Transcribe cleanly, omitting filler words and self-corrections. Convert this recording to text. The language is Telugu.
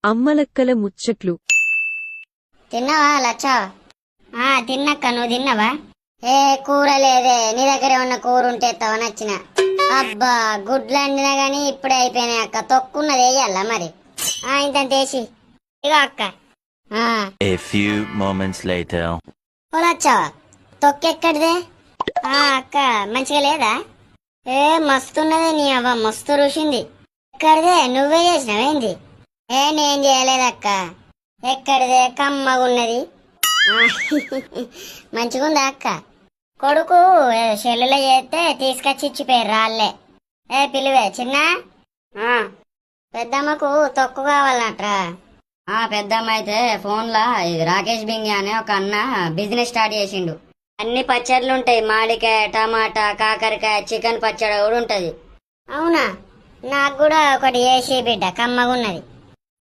అమ్మలక్కల ముచ్చట్లు. తిన్నావా లచ్చా? తిన్నక్క, నువ్వు తిన్నావా? ఏ కూర లేదే, నీ దగ్గర ఉన్న కూర ఉంటే నచ్చిన. అబ్బా, గుడ్లు అండినా గాని ఇప్పుడే అయిపోయినాయి అక్క. తొక్కున్నది వేయాలా మరి? ఇంత వేసి ఇగో అక్క. A few moments later. ఓ లచ్చా, తొక్కెక్కడిదే? అక్క మంచిగా లేదా? మస్తున్నదే, నీ అవ్వ మస్తు రుషింది. ఎక్కడిదే? నువ్వే చేసినావేంది? నేను చేయలేదక్క. ఎక్కడిదే? కమ్మగున్నది. మంచిగుందా అక్క? కొడుకు సెల్లులో చేస్తే తీసుకొచ్చి ఇచ్చిపోయారు రాళ్ళే. పిలువే చిన్న. పెద్దమ్మకు తొక్కు కావాలనట్రా? పెద్దమ్మ అయితే ఫోన్లా రాకేష్ బింగి అనే ఒక అన్న బిజినెస్ స్టార్ట్ చేసిండు. అన్ని పచ్చళ్ళు ఉంటాయి, మామిడికాయ, టమాటా, కాకరకాయ, చికెన్ పచ్చడి కూడా ఉంటది. అవునా? నాకు కూడా ఒకటి వేసి బిడ్డ, కమ్మగున్నది.